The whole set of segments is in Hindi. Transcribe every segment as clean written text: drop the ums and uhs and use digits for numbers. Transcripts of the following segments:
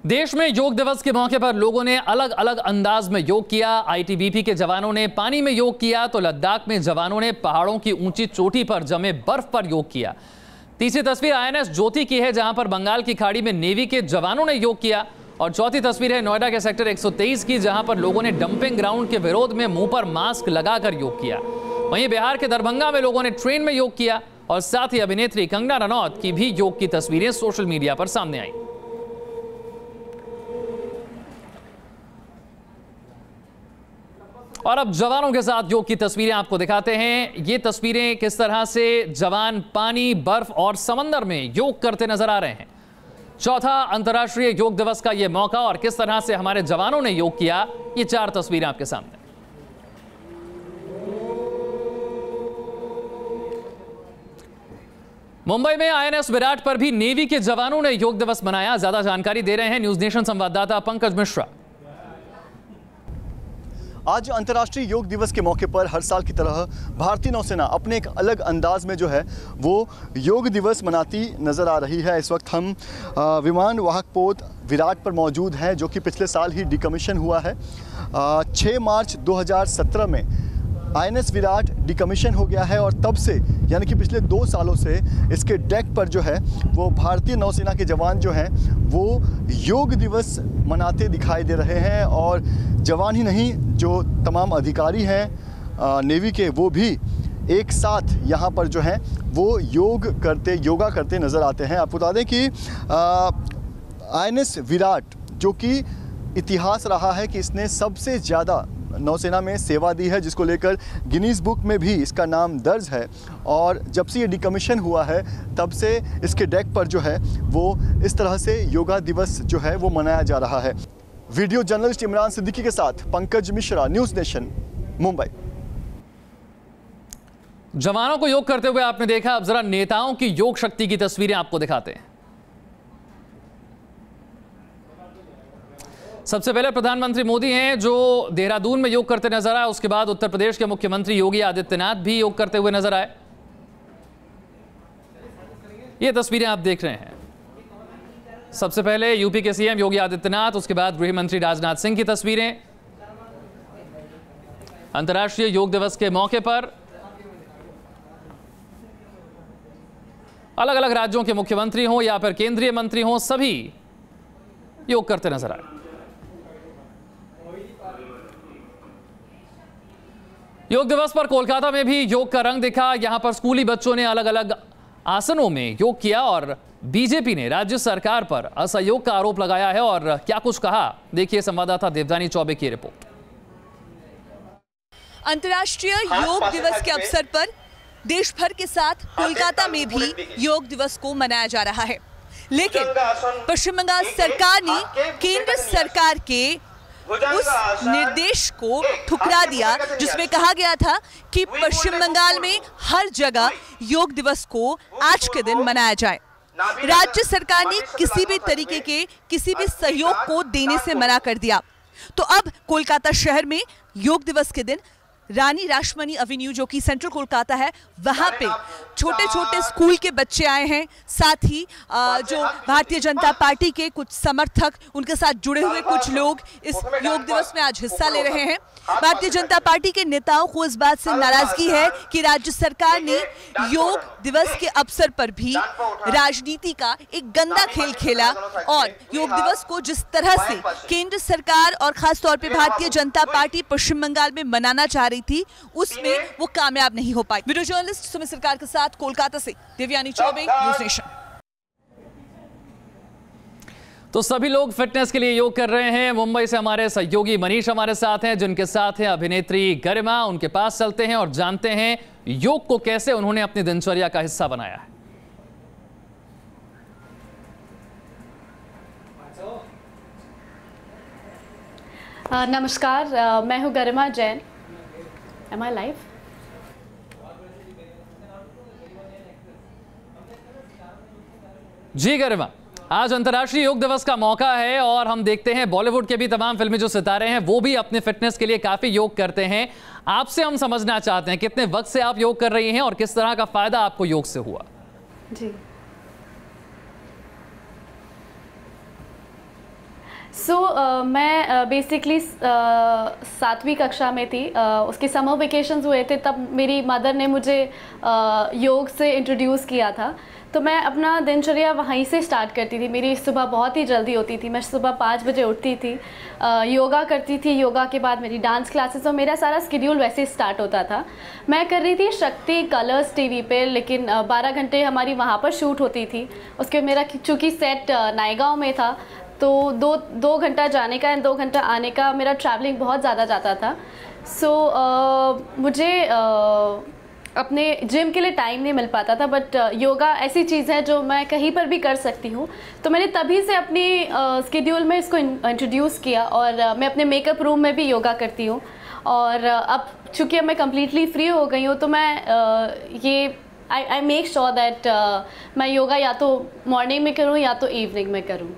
देश में योग दिवस के मौके पर लोगों ने अलग अलग अंदाज में योग किया। आईटीबीपी के जवानों ने पानी में योग किया तो लद्दाख में जवानों ने पहाड़ों की ऊंची चोटी पर जमे बर्फ पर योग किया। तीसरी तस्वीर आईएनएस ज्योति की है, जहां पर बंगाल की खाड़ी में नेवी के जवानों ने योग किया। और चौथी तस्वीर है नोएडा के सेक्टर 123 की, जहां पर लोगों ने डंपिंग ग्राउंड के विरोध में मुंह पर मास्क लगाकर योग किया। वहीं बिहार के दरभंगा में लोगों ने ट्रेन में योग किया और साथ ही अभिनेत्री कंगना रनौत की भी योग की तस्वीरें सोशल मीडिया पर सामने आई। और अब जवानों के साथ योग की तस्वीरें आपको दिखाते हैं। ये तस्वीरें किस तरह से जवान पानी, बर्फ और समंदर में योग करते नजर आ रहे हैं। चौथा अंतर्राष्ट्रीय योग दिवस का यह मौका और किस तरह से हमारे जवानों ने योग किया, ये 4 तस्वीरें आपके सामने। मुंबई में आईएनएस विराट पर भी नेवी के जवानों ने योग दिवस मनाया। ज्यादा जानकारी दे रहे हैं न्यूज नेशन संवाददाता पंकज मिश्रा। आज अंतर्राष्ट्रीय योग दिवस के मौके पर हर साल की तरह भारतीय नौसेना अपने एक अलग अंदाज में जो है वो योग दिवस मनाती नज़र आ रही है। इस वक्त हम विमान वाहक पोत विराट पर मौजूद हैं, जो कि पिछले साल ही डिकमीशन हुआ है। 6 मार्च 2017 में आईएनएस विराट डिकमीशन हो गया है और तब से यानी कि पिछले 2 सालों से इसके डेक पर जो है वो भारतीय नौसेना के जवान जो हैं वो योग दिवस मनाते दिखाई दे रहे हैं। और जवान ही नहीं, जो तमाम अधिकारी हैं नेवी के, वो भी एक साथ यहाँ पर जो हैं वो योगा करते नज़र आते हैं। आपको बता दें कि आईएनएस विराट, जो कि इतिहास रहा है कि इसने सबसे ज़्यादा नौसेना में सेवा दी है, जिसको लेकर गिनीज बुक में भी इसका नाम दर्ज है। और जब से ये डिकमीशन हुआ है तब से इसके डेक पर जो है वो इस तरह से योगा दिवस जो है वो मनाया जा रहा है। वीडियो जर्नलिस्ट इमरान सिद्दीकी के साथ पंकज मिश्रा, न्यूज़ नेशन, मुंबई। जवानों को योग करते हुए आपने देखा, अब जरा नेताओं की योग शक्ति की तस्वीरें आपको दिखाते हैं। सबसे पहले प्रधानमंत्री मोदी हैं, जो देहरादून में योग करते नजर आए। उसके बाद उत्तर प्रदेश के मुख्यमंत्री योगी आदित्यनाथ भी योग करते हुए नजर आए। ये तस्वीरें आप देख रहे हैं। सबसे पहले यूपी के सीएम योगी आदित्यनाथ, उसके बाद गृह मंत्री राजनाथ सिंह की तस्वीरें। अंतर्राष्ट्रीय योग दिवस के मौके पर अलग अलग राज्यों के मुख्यमंत्री हों या फिर केंद्रीय मंत्री हों, सभी योग करते नजर आए। योग दिवस पर कोलकाता में भी योग का रंग दिखा। यहां पर स्कूली बच्चों ने अलग अलग आसनों में योग किया और बीजेपी ने राज्य सरकार पर असहयोग का आरोप लगाया है। और क्या कुछ कहा, देखिए संवाददाता देवदानी चौबे की रिपोर्ट। अंतर्राष्ट्रीय योग दिवस के अवसर पर देश भर के साथ कोलकाता में भी योग दिवस को मनाया जा रहा है, लेकिन पश्चिम बंगाल सरकार ने केंद्र सरकार के उस निर्देश को ठुकरा दिया जिसमें कहा गया था कि पश्चिम बंगाल में हर जगह योग दिवस को आज के दिन मनाया जाए। राज्य सरकार ने किसी भी तरीके के किसी भी सहयोग को देने से मना कर दिया। तो अब कोलकाता शहर में योग दिवस के दिन रानी रासमणी एवेन्यू, जो कि सेंट्रल कोलकाता है, वहां पे छोटे छोटे स्कूल के बच्चे आए हैं। साथ ही जो भारतीय जनता पार्टी के कुछ समर्थक, उनके साथ जुड़े हुए कुछ लोग इस योग दिवस में आज हिस्सा ले रहे हैं। भारतीय जनता पार्टी के नेताओं को इस बात से नाराजगी है कि राज्य सरकार ने योग दिवस के अवसर पर भी राजनीति का एक गंदा खेल खेला और योग दिवस को जिस तरह से केंद्र सरकार और खासतौर पर भारतीय जनता पार्टी पश्चिम बंगाल में मनाना चाह रही थी, उसमें वो कामयाब नहीं हो पाई। वीडियो जर्नलिस्ट सुमित सरकार के साथ कोलकाता से देवयानी चौबे, न्यूज़ नेशन। तो सभी लोग फिटनेस के लिए योग कर रहे हैं। मुंबई से हमारे सहयोगी मनीष हमारे साथ हैं, जिनके साथ हैं अभिनेत्री गरिमा। उनके पास चलते हैं और जानते हैं योग को कैसे उन्होंने अपनी दिनचर्या का हिस्सा बनाया है। नमस्कार, मैं हूं गरिमा जैन। Am I live? जी गरिमा, आज अंतर्राष्ट्रीय योग दिवस का मौका है और हम देखते हैं बॉलीवुड के भी तमाम फिल्मी जो सितारे हैं वो भी अपने फिटनेस के लिए काफी योग करते हैं। आपसे हम समझना चाहते हैं कितने वक्त से आप योग कर रही हैं और किस तरह का फायदा आपको योग से हुआ। जी मैं बेसिकली 7वीं कक्षा में थी, उसके समर वेकेशंस हुए थे, तब मेरी मदर ने मुझे योग से इंट्रोड्यूस किया था। तो मैं अपना दिनचर्या वहीं से स्टार्ट करती थी। मेरी सुबह बहुत ही जल्दी होती थी, मैं सुबह 5 बजे उठती थी, योगा करती थी, योगा के बाद मेरी डांस क्लासेस और मेरा सारा शेड्यूल वैसे ही स्टार्ट होता था। मैं कर रही थी शक्ति कलर्स टीवी पे, लेकिन 12 घंटे हमारी वहाँ पर शूट होती थी। उसके मेरा चूँकि सेट नायगांव में था, तो दो घंटा जाने का एंड 2 घंटा आने का मेरा ट्रैवलिंग बहुत ज़्यादा जाता था। मुझे अपने जिम के लिए टाइम नहीं मिल पाता था, बट योगा ऐसी चीज़ है जो मैं कहीं पर भी कर सकती हूँ। तो मैंने तभी से अपनी स्केड्यूल में इसको इंट्रोड्यूस किया और मैं अपने मेकअप रूम में भी योगा करती हूँ। और अब चूँकि अब मैं कम्प्लीटली फ्री हो गई हूँ, तो मैं आई मेक श्योर दैट मैं योगा या तो मॉर्निंग में करूँ या तो इवनिंग में करूँ।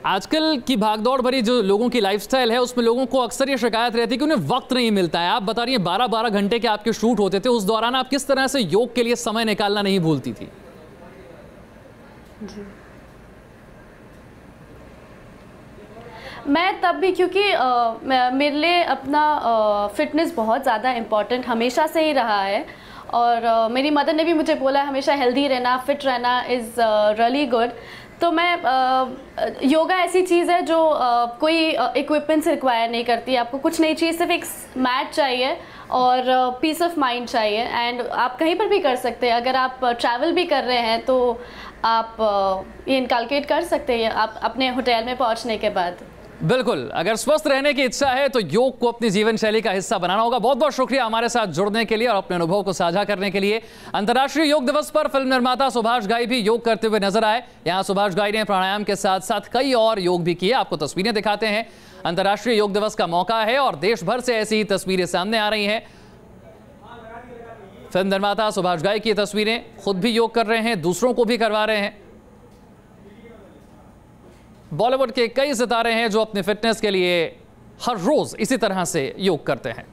आजकल की भागदौड़ भरी जो लोगों की लाइफस्टाइल है, उसमें लोगों को अक्सर ये शिकायत रहती है कि उन्हें वक्त नहीं मिलता है। आप बता रही हैं 12-12 घंटे के आपके शूट होते थे, उस दौरान आप किस तरह से योग के लिए समय निकालना नहीं भूलती थी? जी, मैं तब भी, क्योंकि मेरे लिए अपना फिटनेस बहुत ज़्यादा इम्पॉर्टेंट हमेशा से ही रहा है। और मेरी मदर ने भी मुझे बोला है हमेशा हेल्दी रहना, फिट रहना इज़ रियली गुड। तो मैं योगा ऐसी चीज़ है जो कोई इक्विपमेंट्स रिक्वायर नहीं करती। आपको कुछ नहीं चाहिए, सिर्फ एक मैट चाहिए और पीस ऑफ माइंड चाहिए, एंड आप कहीं पर भी कर सकते हैं। अगर आप ट्रैवल भी कर रहे हैं तो आप ये इनकलकेट कर सकते हैं आप अपने होटल में पहुंचने के बाद। बिल्कुल, अगर स्वस्थ रहने की इच्छा है तो योग को अपनी जीवन शैली का हिस्सा बनाना होगा। बहुत बहुत शुक्रिया हमारे साथ जुड़ने के लिए और अपने अनुभव को साझा करने के लिए। अंतर्राष्ट्रीय योग दिवस पर फिल्म निर्माता सुभाष घाई भी योग करते हुए नजर आए। यहां सुभाष घाई ने प्राणायाम के साथ साथ कई और योग भी किए। आपको तस्वीरें दिखाते हैं। अंतर्राष्ट्रीय योग दिवस का मौका है और देश भर से ऐसी ही तस्वीरें सामने आ रही हैं। फिल्म निर्माता सुभाष घाई की तस्वीरें, खुद भी योग कर रहे हैं, दूसरों को भी करवा रहे हैं। बॉलीवुड के कई सितारे हैं जो अपने फिटनेस के लिए हर रोज इसी तरह से योग करते हैं।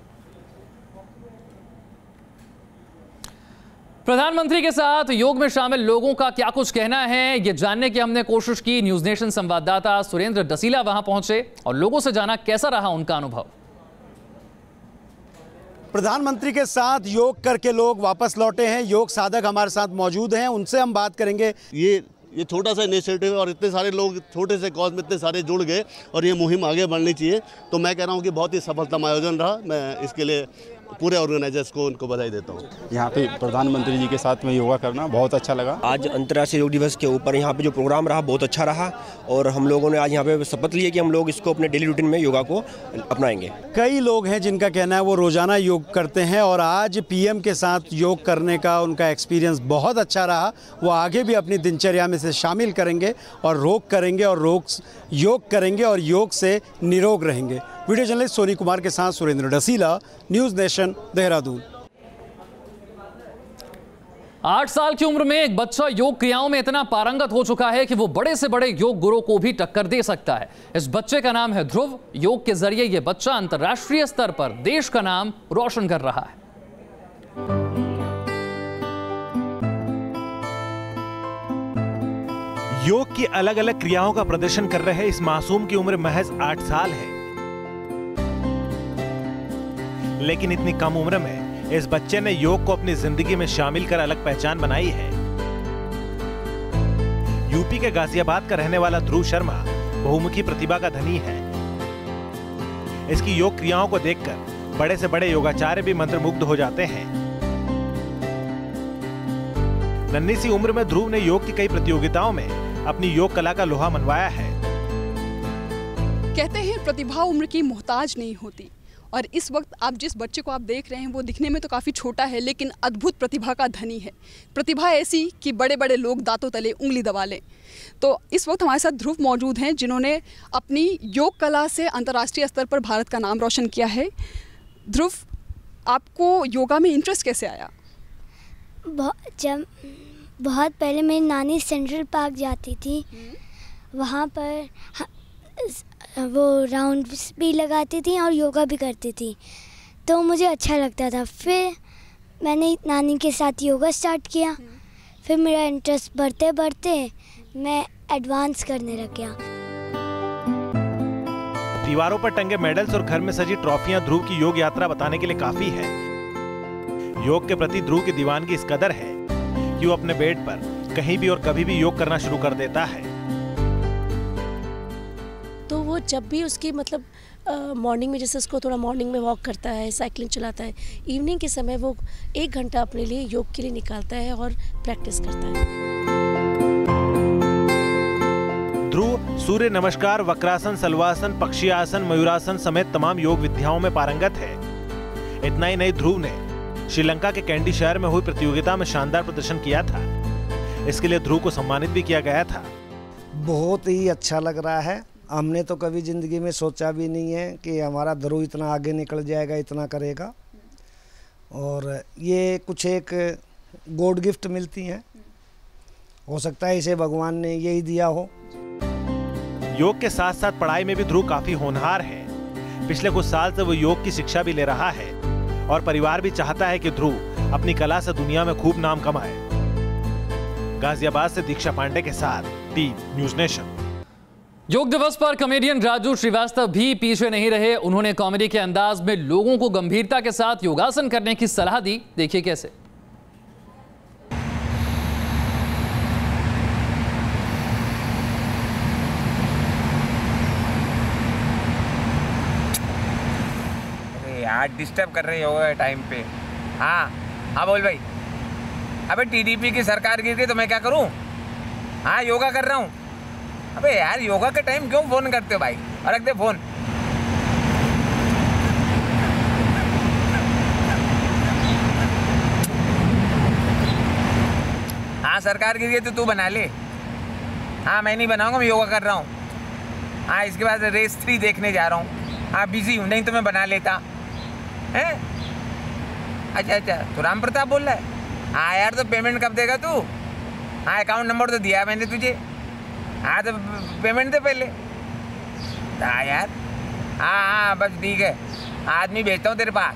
प्रधानमंत्री के साथ योग में शामिल लोगों का क्या कुछ कहना है, ये जानने की हमने कोशिश की। न्यूज नेशन संवाददाता सुरेंद्र डसीला वहां पहुंचे और लोगों से जाना कैसा रहा उनका अनुभव। प्रधानमंत्री के साथ योग करके लोग वापस लौटे हैं। योग साधक हमारे साथ मौजूद हैं, उनसे हम बात करेंगे। ये छोटा सा इनिशिएटिव है और इतने सारे लोग छोटे से कॉज में इतने सारे जुड़ गए और ये मुहिम आगे बढ़नी चाहिए। तो मैं कह रहा हूँ कि बहुत ही सफलतम आयोजन रहा। मैं इसके लिए पूरे ऑर्गेनाइजर्स को उनको बधाई देता हूँ। यहाँ पे प्रधानमंत्री जी के साथ में योगा करना बहुत अच्छा लगा। आज अंतर्राष्ट्रीय योग दिवस के ऊपर यहाँ पे जो प्रोग्राम रहा बहुत अच्छा रहा और हम लोगों ने आज यहाँ पे शपथ ली है कि हम लोग इसको अपने डेली रूटीन में योगा को अपनाएंगे। कई लोग हैं जिनका कहना है वो रोजाना योग करते हैं और आज पीएम के साथ योग करने का उनका एक्सपीरियंस बहुत अच्छा रहा। वो आगे भी अपनी दिनचर्या में से शामिल करेंगे और योग करेंगे और योग से निरोग रहेंगे। वीडियो जर्नलिस्ट सोनी कुमार के साथ सुरेंद्र डसीला, न्यूज़ नेशन, देहरादून। 8 साल की उम्र में एक बच्चा योग क्रियाओं में इतना पारंगत हो चुका है कि वो बड़े से बड़े योग गुरु को भी टक्कर दे सकता है। इस बच्चे का नाम है ध्रुव। योग के जरिए ये बच्चा अंतर्राष्ट्रीय स्तर पर देश का नाम रोशन कर रहा है। योग की अलग अलग क्रियाओं का प्रदर्शन कर रहे इस मासूम की उम्र महज 8 साल है, लेकिन इतनी कम उम्र में इस बच्चे ने योग को अपनी जिंदगी में शामिल कर अलग पहचान बनाई है। यूपी के गाजियाबाद का रहने वाला ध्रुव शर्मा बहुमुखी प्रतिभा का धनी है। इसकी योग क्रियाओं को देखकर बड़े से बड़े योगाचार्य भी मंत्रमुग्ध हो जाते हैं। नन्ही सी उम्र में ध्रुव ने योग की कई प्रतियोगिताओं में अपनी योग कला का लोहा मनवाया है। कहते हैं प्रतिभा उम्र की मोहताज नहीं होती, और इस वक्त आप जिस बच्चे को आप देख रहे हैं वो दिखने में तो काफ़ी छोटा है, लेकिन अद्भुत प्रतिभा का धनी है। प्रतिभा ऐसी कि बड़े बड़े लोग दांतों तले उंगली दबा लें। तो इस वक्त हमारे साथ ध्रुव मौजूद हैं जिन्होंने अपनी योग कला से अंतर्राष्ट्रीय स्तर पर भारत का नाम रोशन किया है। ध्रुव, आपको योगा में इंटरेस्ट कैसे आया? जब बहुत पहले मेरी नानी सेंट्रल पार्क जाती थी, वहाँ पर वो राउंड्स भी लगाती थी और योगा भी करती थी, तो मुझे अच्छा लगता था। फिर मैंने नानी के साथ योगा स्टार्ट किया। फिर मेरा इंटरेस्ट बढ़ते बढ़ते मैं एडवांस करने लग गया। दीवारों पर टंगे मेडल्स और घर में सजी ट्रॉफियां ध्रुव की योग यात्रा बताने के लिए काफी है। योग के प्रति ध्रुव की दीवानगी इस कदर है कि वो अपने बेड पर कहीं भी और कभी भी योग करना शुरू कर देता है। तो वो जब भी उसकी मतलब मॉर्निंग में, जैसे उसको थोड़ा मॉर्निंग में वॉक करता है, साइकिलिंग चलाता है, इवनिंग के समय वो 1 घंटा अपने लिए योग के लिए निकालता है और प्रैक्टिस करता है। ध्रुव सूर्य नमस्कार, वक्रासन, सलवासन, पक्षी आसन, मयूरासन समेत तमाम योग विद्याओं में पारंगत है। इतना ही नहीं, ध्रुव ने श्रीलंका के कैंडी शहर में हुई प्रतियोगिता में शानदार प्रदर्शन किया था। इसके लिए ध्रुव को सम्मानित भी किया गया था। बहुत ही अच्छा लग रहा है। हमने तो कभी ज़िंदगी में सोचा भी नहीं है कि हमारा ध्रुव इतना आगे निकल जाएगा, इतना करेगा। और ये कुछ एक गॉड गिफ्ट मिलती हैं, हो सकता है इसे भगवान ने यही दिया हो। योग के साथ साथ पढ़ाई में भी ध्रुव काफी होनहार है। पिछले कुछ साल से वो योग की शिक्षा भी ले रहा है और परिवार भी चाहता है कि ध्रुव अपनी कला से दुनिया में खूब नाम कमाए। गाजियाबाद से दीक्षा पांडे के साथ टीम न्यूज़ नेशन। योग दिवस पर कॉमेडियन राजू श्रीवास्तव भी पीछे नहीं रहे। उन्होंने कॉमेडी के अंदाज में लोगों को गंभीरता के साथ योगासन करने की सलाह दी। देखिए कैसे। यार डिस्टर्ब कर रहे हो टाइम पे। हाँ बोल भाई। अबे टीडीपी की सरकार गिर गई तो मैं क्या करूं? हाँ योगा कर रहा हूं। अबे यार योगा के टाइम क्यों फोन करते हो भाई? और रख दे फोन। हाँ सरकार गिर गई तो तू बना ले। हाँ मैं नहीं बनाऊंगा, मैं योगा कर रहा हूँ। हाँ इसके बाद रेस 3 देखने जा रहा हूँ। हाँ बिजी हूँ, नहीं तो मैं बना लेता है। अच्छा तो राम प्रताप बोल रहा है? हाँ यार तो पेमेंट कब देगा तू? हाँ अकाउंट नंबर तो दिया मैंने तुझे। हाँ तो पेमेंट दे पहले। हाँ यार हाँ बस ठीक है, आदमी भेजता हूँ तेरे पास।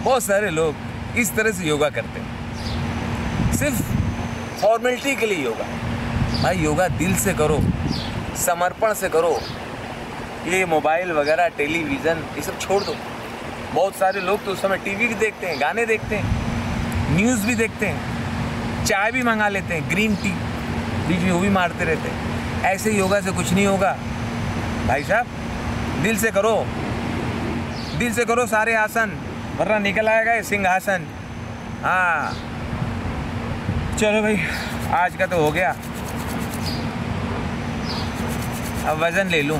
बहुत सारे लोग इस तरह से योगा करते हैं, सिर्फ फॉर्मेलिटी के लिए योगा। भाई योगा दिल से करो, समर्पण से करो। ये मोबाइल वगैरह, टेलीविज़न, ये सब छोड़ दो। बहुत सारे लोग तो उस समय टीवी भी देखते हैं, गाने देखते हैं, न्यूज़ भी देखते हैं, चाय भी मंगा लेते हैं, ग्रीन टी बीच में वो भी मारते रहते हैं। ऐसे योगा से कुछ नहीं होगा भाई साहब। दिल से करो, दिल से करो सारे आसन, वरना निकल आएगा ये सिंहासन। हाँ चलो भाई आज का तो हो गया, अब वज़न ले लूँ,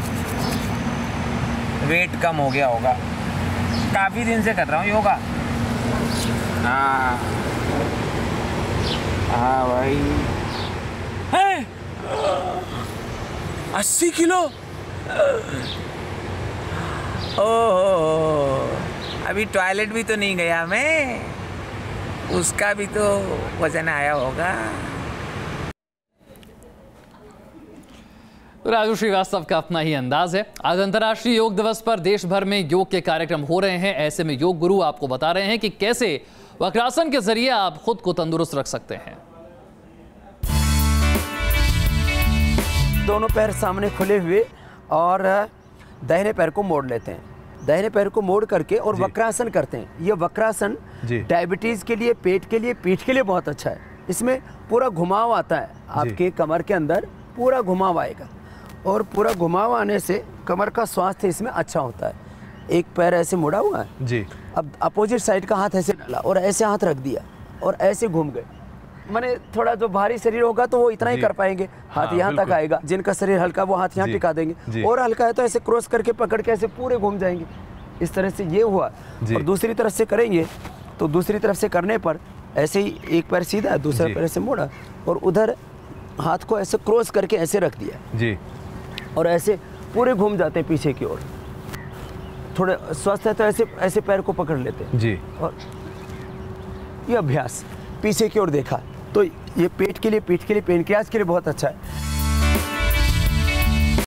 वेट कम हो गया होगा। काफ़ी दिन से कर रहा हूँ योगा। हाँ भाई है 80 किलो। ओह अभी टॉयलेट भी तो नहीं गया मैं, उसका भी तो वजन आया होगा। राजू श्रीवास्तव का अपना ही अंदाज है। आज अंतर्राष्ट्रीय योग दिवस पर देश भर में योग के कार्यक्रम हो रहे हैं। ऐसे में योग गुरु आपको बता रहे हैं कि कैसे वक्रासन के जरिए आप खुद को तंदुरुस्त रख सकते हैं। दोनों पैर सामने खुले हुए और दाहिने पैर को मोड़ लेते हैं। दाहिने पैर को मोड़ करके और वक्रासन करते हैं। ये वक्रासन डायबिटीज के लिए, पेट के लिए, पीठ के लिए बहुत अच्छा है। इसमें पूरा घुमाव आता है, आपके कमर के अंदर पूरा घुमाव आएगा और पूरा घुमाव आने से कमर का स्वास्थ्य इसमें अच्छा होता है। एक पैर ऐसे मुड़ा हुआ है जी, अब अपोजिट साइड का हाथ ऐसे डाला और ऐसे हाथ रख दिया और ऐसे घूम गए। माने थोड़ा जो भारी शरीर होगा तो वो इतना ही कर पाएंगे, हाथ यहाँ तक आएगा। जिनका शरीर हल्का वो हाथ यहाँ टिका देंगे, और हल्का है तो ऐसे क्रॉस करके पकड़ के ऐसे पूरे घूम जाएंगे। इस तरह से ये हुआ। और दूसरी तरफ से करेंगे तो दूसरी तरफ से करने पर ऐसे ही एक पैर सीधा, दूसरा पैर ऐसे मोड़ा और उधर हाथ को ऐसे क्रॉस करके ऐसे रख दिया जी, और ऐसे पूरे घूम जाते हैं पीछे की ओर। थोड़े स्वस्थ है तो ऐसे ऐसे पैर को पकड़ लेते हैं जी, और ये अभ्यास पीछे की ओर देखा तो ये पेट के लिए, पीठ के लिए, पेनक्रियाज के लिए बहुत अच्छा है।